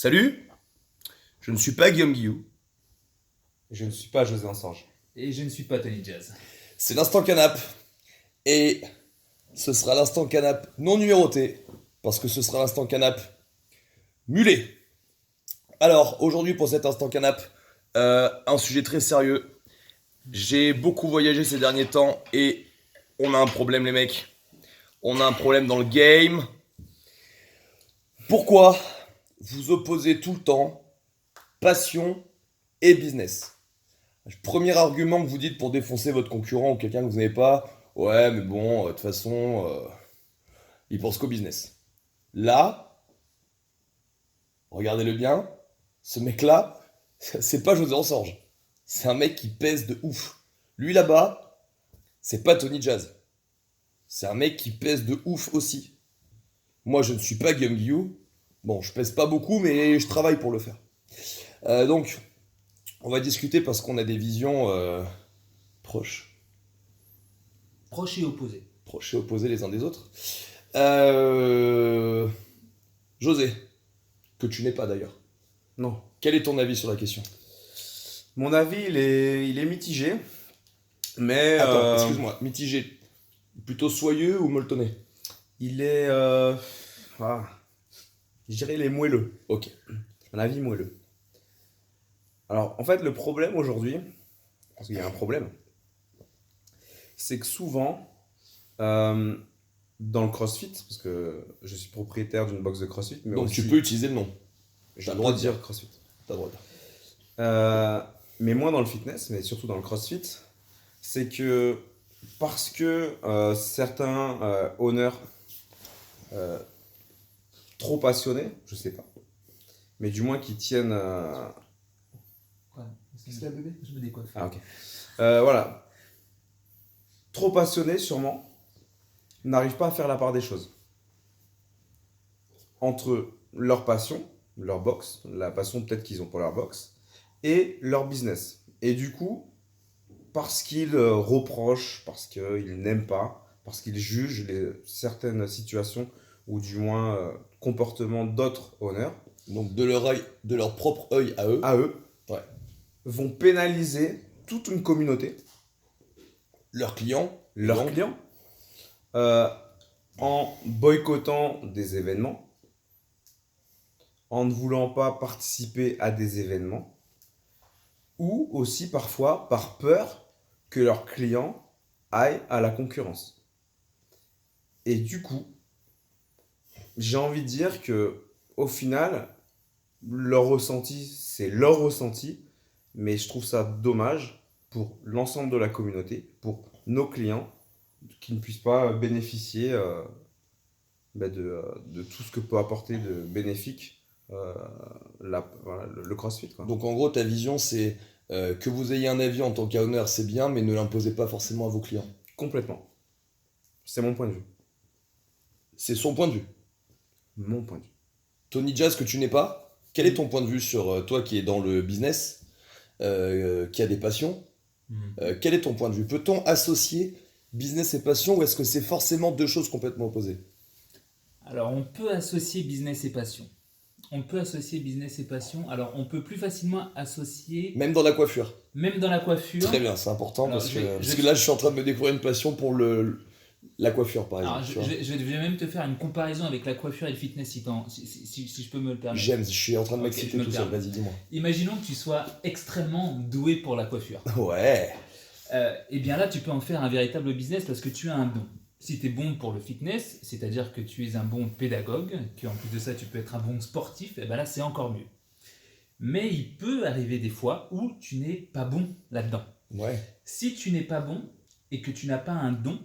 Salut, je ne suis pas Guillaume Guillou. Je ne suis pas José Ansange. Et je ne suis pas Tony Jazz. C'est l'instant canap. Et ce sera l'instant canap non numéroté. Parce que ce sera l'instant canap mulet. Alors, aujourd'hui pour cet instant canap, un sujet très sérieux. J'ai beaucoup voyagé ces derniers temps et on a un problème les mecs. On a un problème dans le game. Pourquoi vous opposez tout le temps passion et business? Premier argument que vous dites pour défoncer votre concurrent ou quelqu'un que vous n'avez pas, ouais mais bon, de toute façon, il pense qu'au business. Là, regardez-le bien, ce mec-là, c'est pas José Ansange. C'est un mec qui pèse de ouf. Lui là-bas, c'est pas Tony Jazz. C'est un mec qui pèse de ouf aussi. Moi, je ne suis pas Guillaume Guillou. Bon, je pèse pas beaucoup, mais je travaille pour le faire. Donc, on va discuter parce qu'on a des visions proches. Proche et opposé. Proches et opposés les uns des autres. José, que tu n'es pas d'ailleurs. Non. Quel est ton avis sur la question? Mon avis, il est mitigé. Mais Attends, excuse-moi, mitigé. Plutôt soyeux ou molletonné? il est. Je dirais il est moelleux. Ok. Un avis moelleux. Alors, en fait, le problème aujourd'hui, parce qu'il y a un problème, c'est que souvent, dans le CrossFit, parce que je suis propriétaire d'une box de CrossFit, mais Donc aussi, tu peux utiliser le nom. j'ai T'as le le droit de dire CrossFit. T'as le droit de dire. Mais moins dans le fitness, mais surtout dans le CrossFit, c'est que parce que certains owners trop passionnés, je sais pas, mais du moins qui tiennent. Quoi? Qu'est-ce qu'il y a, bébé? Je me décoiffe. Ah, ok. Voilà, trop passionnés sûrement, n'arrivent pas à faire la part des choses entre leur passion, leur box, la passion peut-être qu'ils ont pour leur box, et leur business. Et du coup, parce qu'ils reprochent, parce qu'ils n'aiment pas, parce qu'ils jugent certaines situations ou du moins comportements d'autres owners, Donc de leur propre œil à eux, ouais. vont pénaliser toute une communauté, Leurs clients, leurs donc, clients, en boycottant des événements, en ne voulant pas participer à des événements, ou aussi parfois par peur que leurs clients aillent à la concurrence. Et du coup, j'ai envie de dire que au final, leur ressenti, c'est leur ressenti, mais je trouve ça dommage pour l'ensemble de la communauté, pour nos clients, qui ne puissent pas bénéficier de tout ce que peut apporter de bénéfique voilà, le CrossFit, quoi. Donc en gros, ta vision, c'est que vous ayez un avis en tant qu'owner, c'est bien, mais ne l'imposez pas forcément à vos clients. Complètement. C'est mon point de vue. C'est son point de vue. Mon point de vue. Tony Jazz, que tu n'es pas, quel est ton point de vue sur toi qui est dans le business, qui a des passions? Quel est ton point de vue? Peut-on associer business et passion ou est-ce que c'est forcément deux choses complètement opposées? Alors, on peut associer business et passion. On peut associer business et passion. Alors, on peut plus facilement associer, Même dans la coiffure. même dans la coiffure. Très bien, c'est important Alors, parce que là, je suis en train de me découvrir une passion pour la coiffure, par exemple. Alors, tu vois. je vais même te faire une comparaison avec la coiffure et le fitness si je peux me le permettre. J'aime, je suis en train de Ok, m'exciter je me tout le seul, permets. vas-y, dis-moi. Imaginons que tu sois extrêmement doué pour la coiffure. Ouais, Et bien là, tu peux en faire un véritable business parce que tu as un don. Si tu es bon pour le fitness, c'est-à-dire que tu es un bon pédagogue, qu'en plus de ça, tu peux être un bon sportif, et bien là, c'est encore mieux. Mais il peut arriver des fois où tu n'es pas bon là-dedans. ouais. Si tu n'es pas bon et que tu n'as pas un don,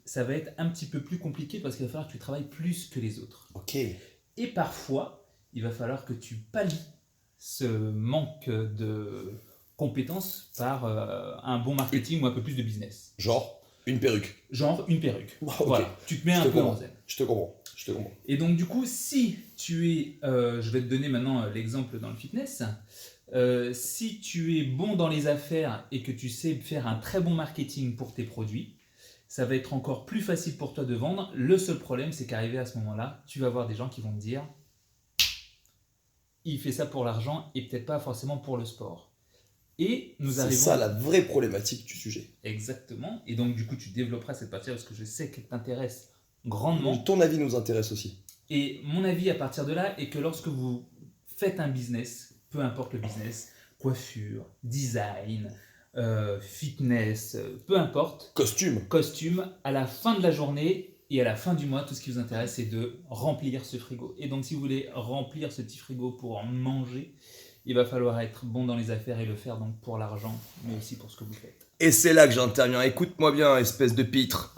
ça va être un petit peu plus compliqué parce qu'il va falloir que tu travailles plus que les autres. Ok. Et parfois, il va falloir que tu pallies ce manque de compétences par un bon marketing ou un peu plus de business. Genre, une perruque. Genre une perruque. Ok. Voilà, tu te mets Je un te peu en comprends. zen. Je te comprends. Je te comprends. Et donc du coup, si tu es, je vais te donner maintenant l'exemple dans le fitness, si tu es bon dans les affaires et que tu sais faire un très bon marketing pour tes produits, ça va être encore plus facile pour toi de vendre. Le seul problème, c'est qu'arrivé à ce moment-là, tu vas avoir des gens qui vont te dire il fait ça pour l'argent et peut-être pas forcément pour le sport. Et nous C'est arrivons... ça la vraie problématique du sujet. Exactement. Et donc, du coup, tu développeras cette partie-là parce que je sais qu'elle t'intéresse grandement. Ton avis nous intéresse aussi. Et mon avis à partir de là est que lorsque vous faites un business, peu importe le business, coiffure, design, fitness, peu importe, costume, à la fin de la journée et à la fin du mois, tout ce qui vous intéresse, c'est de remplir ce frigo. Et donc, si vous voulez remplir ce petit frigo pour en manger, il va falloir être bon dans les affaires et le faire donc pour l'argent, mais aussi pour ce que vous faites. Et c'est là que j'interviens. Écoute-moi bien, espèce de pitre.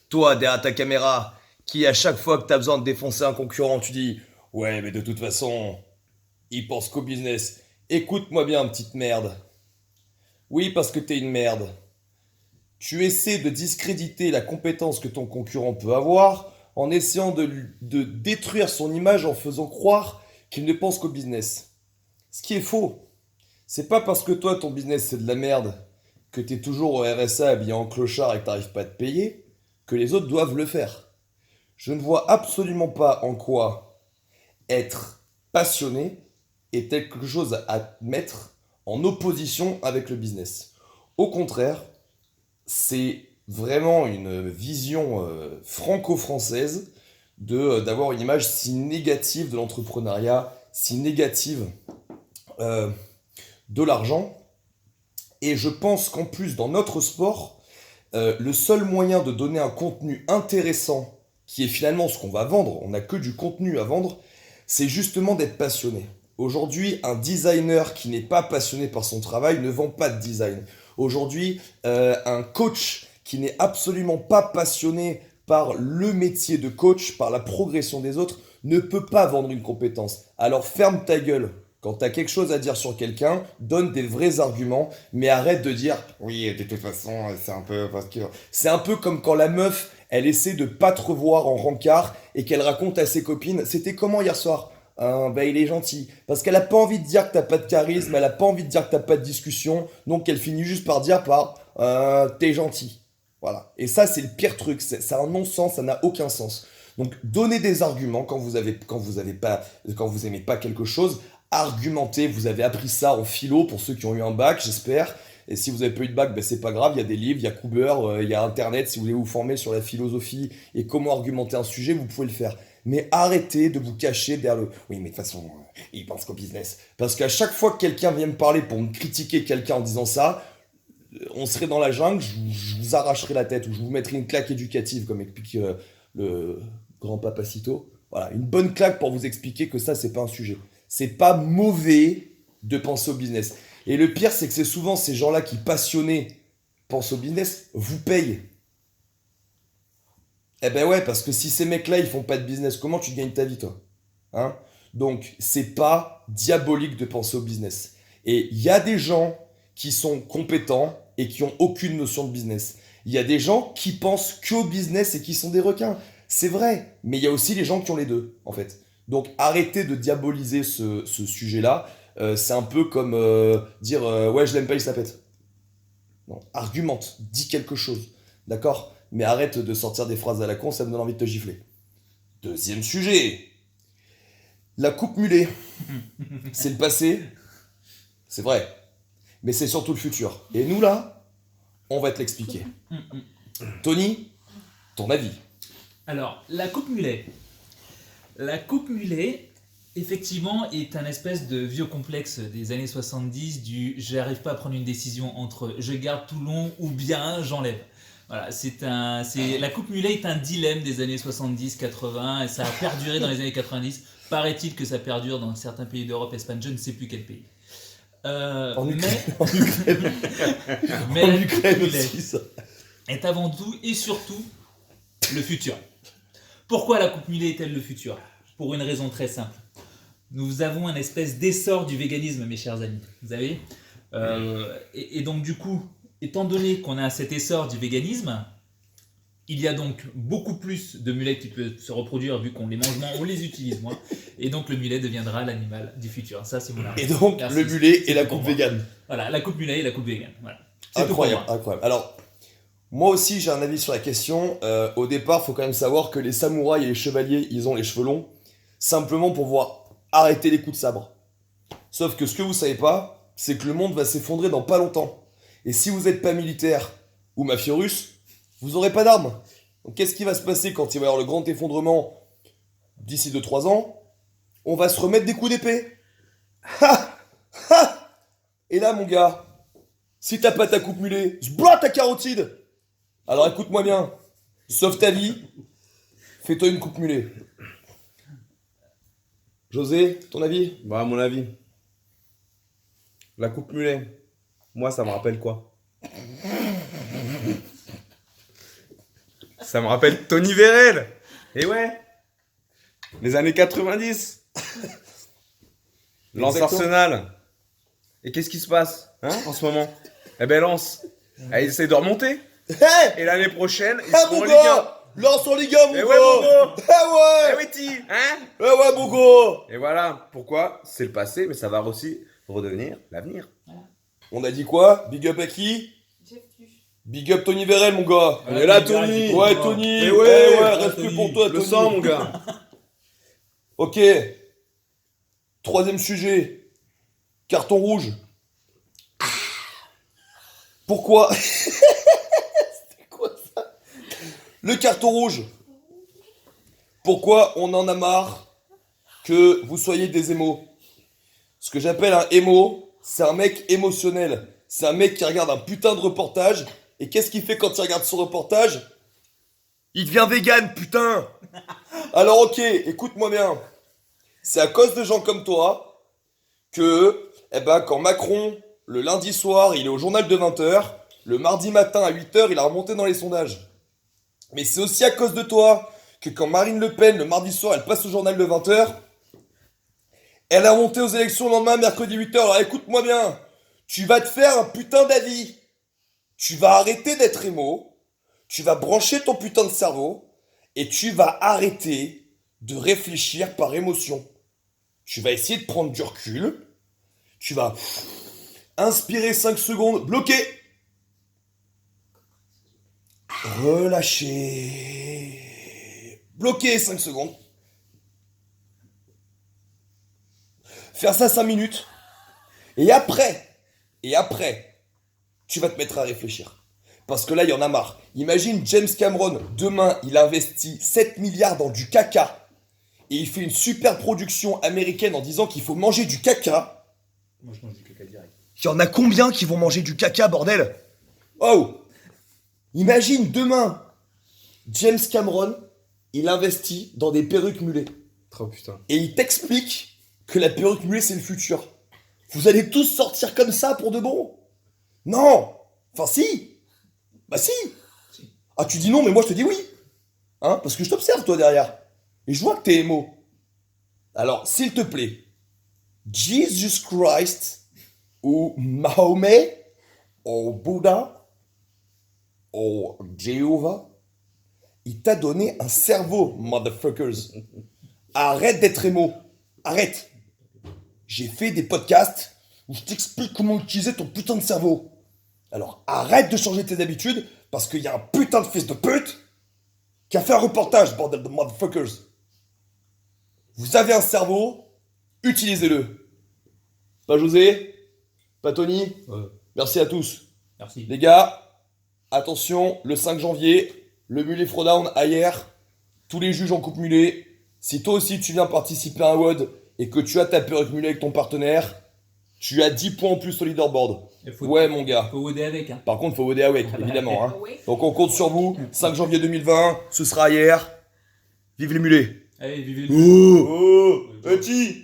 Toi, derrière ta caméra, qui à chaque fois que t'as besoin de défoncer un concurrent, tu dis « Ouais, mais de toute façon, il pense qu'au business. » Écoute-moi bien, petite merde. Oui, parce que t'es une merde. Tu essaies de discréditer la compétence que ton concurrent peut avoir en essayant de détruire son image en faisant croire qu'il ne pense qu'au business. Ce qui est faux. C'est pas parce que toi, ton business, c'est de la merde, que t'es toujours au RSA habillé en clochard et que t'arrives pas à te payer, que les autres doivent le faire. Je ne vois absolument pas en quoi être passionné est quelque chose à mettre en opposition avec le business. Au contraire, c'est vraiment une vision franco-française d'avoir une image si négative de l'entrepreneuriat, si négative de l'argent. Et je pense qu'en plus, dans notre sport, le seul moyen de donner un contenu intéressant, qui est finalement ce qu'on va vendre, on n'a que du contenu à vendre, c'est justement d'être passionné. Aujourd'hui, un designer qui n'est pas passionné par son travail ne vend pas de design. Aujourd'hui, un coach qui n'est absolument pas passionné par le métier de coach, par la progression des autres, ne peut pas vendre une compétence. Alors ferme ta gueule. Quand tu as quelque chose à dire sur quelqu'un, donne des vrais arguments, mais arrête de dire « Oui, de toute façon, c'est un peu... » parce que c'est un peu comme quand la meuf, elle essaie de pas te revoir en rencard et qu'elle raconte à ses copines « C'était comment hier soir ?» Bah il est gentil. Parce qu'elle a pas envie de dire que t'as pas de charisme, elle a pas envie de dire que t'as pas de discussion, donc elle finit juste par dire t'es gentil. Voilà. Et ça, c'est le pire truc. C'est un non-sens, ça n'a aucun sens. Donc, donnez des arguments quand vous aimez pas quelque chose. Argumentez. Vous avez appris ça en philo pour ceux qui ont eu un bac, j'espère. Et si vous avez pas eu de bac, ben c'est pas grave. Il y a des livres, il y a Kuber, il y a Internet. Si vous voulez vous former sur la philosophie et comment argumenter un sujet, vous pouvez le faire. Mais arrêtez de vous cacher derrière le... Oui, mais de toute façon, il pense qu'au business. Parce qu'à chaque fois que quelqu'un vient me parler pour me critiquer quelqu'un en disant ça, on serait dans la jungle, je vous arracherai la tête ou je vous mettrai une claque éducative, comme explique le grand Papacito. Voilà, une bonne claque pour vous expliquer que ça, c'est pas un sujet. C'est pas mauvais de penser au business. Et le pire, c'est que c'est souvent ces gens-là qui, passionnés, pensent au business, vous payent. Eh ben ouais, parce que si ces mecs-là, ils font pas de business, comment tu gagnes ta vie, toi? Hein? Donc, c'est pas diabolique de penser au business. Et il y a des gens qui sont compétents et qui ont aucune notion de business. Il y a des gens qui pensent qu'au business et qui sont des requins. C'est vrai, mais il y a aussi les gens qui ont les deux, en fait. Donc, arrêtez de diaboliser ce sujet-là. C'est un peu comme dire ouais, je l'aime pas, il se la pète. Non, argumente, dis quelque chose. D'accord? Mais arrête de sortir des phrases à la con, ça me donne envie de te gifler. Deuxième sujet. La coupe mulet. C'est le passé. C'est vrai. Mais c'est surtout le futur. Et nous, là, on va te l'expliquer. Tony, ton avis? Alors, la coupe mulet. La coupe mulet, effectivement, est un espèce de vieux complexe des années 70 du « j'arrive pas à prendre une décision entre je garde tout long ou bien j'enlève ». Voilà, la coupe mulet est un dilemme des années 70-80 et ça a perduré dans les années 90. Paraît-il que ça perdure dans certains pays d'Europe, Espagne, je ne sais plus quel pays. En Ukraine. Mais En la Ukraine coupe mulet aussi, ça. est avant tout et surtout le futur. Pourquoi la coupe mulet est-elle le futur? Pour une raison très simple. Nous avons un espèce d'essor du véganisme, mes chers amis. Vous savez et donc du coup, étant donné qu'on a cet essor du véganisme, il y a donc beaucoup plus de mulets qui peuvent se reproduire vu qu'on les mange moins, on les utilise moins. Et donc le mulet deviendra l'animal du futur. Ça, c'est mon avis. Et donc, Merci. le mulet C'est et la tout pour coupe moi. végane. Voilà, la coupe mulet et la coupe végane. Voilà. C'est tout pour Incroyable, moi. incroyable. Alors, moi aussi, j'ai un avis sur la question. Au départ, il faut quand même savoir que les samouraïs et les chevaliers, ils ont les cheveux longs, simplement pour pouvoir arrêter les coups de sabre. Sauf que ce que vous savez pas, c'est que le monde va s'effondrer dans pas longtemps. Et si vous n'êtes pas militaire ou mafieux russe, vous aurez pas d'armes. Donc qu'est-ce qui va se passer quand il va y avoir le grand effondrement d'ici 2-3 ans? On va se remettre des coups d'épée. Ha! Ha! Et là, mon gars, si t'as pas ta coupe mulet, sblat ta carotide. Alors écoute-moi bien, sauve ta vie, fais-toi une coupe mulet. José, ton avis? Bah, à mon avis, la coupe mulet, moi, ça me rappelle quoi? Ça me rappelle Tony Vérel. Et ouais, les années 90. Lance Exactement. Arsenal. Et qu'est-ce qui se passe en ce moment? Eh ben Lens, elle essaie de remonter. Hé! Et l'année prochaine, ils Ah seront mon en Ligue 1. gars! Lance en Ligue 1 mon Eh gars! ouais, mon gars! Eh Eh ouais! oui, ti, hein? Eh ouais mon gars! Et voilà, pourquoi c'est le passé, mais ça va aussi redevenir l'avenir. On a dit quoi? Big up à qui? Jeff Tuch. Big up Tony Vérel mon gars! On est là, Tony. Ouais Tony! Eh Eh ouais, ouais, respect pour toi Je le Tony! sens, mon gars. Ok. Troisième sujet. Carton rouge. Pourquoi? C'était quoi ça? Le carton rouge. Pourquoi on en a marre que vous soyez des émos? Ce que j'appelle un émo, c'est un mec émotionnel. C'est un mec qui regarde un putain de reportage. Et qu'est-ce qu'il fait quand il regarde son reportage? Il devient vegan, putain! Alors ok, écoute-moi bien. C'est à cause de gens comme toi que, quand Macron, le lundi soir, il est au journal de 20h, le mardi matin à 8h, il a remonté dans les sondages. Mais c'est aussi à cause de toi que quand Marine Le Pen, le mardi soir, elle passe au journal de 20h, elle a monté aux élections le lendemain, mercredi 8h. Alors écoute-moi bien, tu vas te faire un putain d'avis. Tu vas arrêter d'être émo, tu vas brancher ton putain de cerveau, et tu vas arrêter de réfléchir par émotion. Tu vas essayer de prendre du recul. Tu vas inspirer 5 secondes, bloquer. Relâcher. Bloquer 5 secondes. Faire ça 5 minutes. Et après, tu vas te mettre à réfléchir. Parce que là, il y en a marre. Imagine James Cameron, demain, il investit 7 milliards dans du caca. Et il fait une super production américaine en disant qu'il faut manger du caca. Moi, je mange du caca direct. Il y en a combien qui vont manger du caca, bordel? Oh! Imagine demain, James Cameron, il investit dans des perruques mulets. Trop putain. Et il t'explique que la perruque mulet, c'est le futur. Vous allez tous sortir comme ça pour de bon? Non! Enfin, si! Bah si! Ah, tu dis non, mais moi je te dis oui! Hein? Parce que je t'observe, toi, derrière. Et je vois que t'es émo. Alors, s'il te plaît, Jesus Christ, ou Mahomet, ou Bouddha, ou Jéhovah, il t'a donné un cerveau, motherfuckers. Arrête d'être émo. Arrête. J'ai fait des podcasts où je t'explique comment utiliser ton putain de cerveau. Alors, arrête de changer tes habitudes, parce qu'il y a un putain de fils de pute qui a fait un reportage, bordel de motherfuckers. Vous avez un cerveau, utilisez-le. Pas José? Pas Tony? Merci à tous. Merci. Les gars, attention, le 5 janvier, le mulet throwdown à hier, tous les juges en coupe mulet. Si toi aussi tu viens participer à un WOD et que tu as ta perruque mulet avec ton partenaire, tu as 10 points en plus au leaderboard. Ouais mon gars. Faut woder avec. Hein. Par contre, faut WOD avec, Ah bah, évidemment. Hein. Oui. Donc on compte sur vous, 5 janvier 2020, ce sera hier. Vive les mulets. Allez, vivez le. Oh, petit.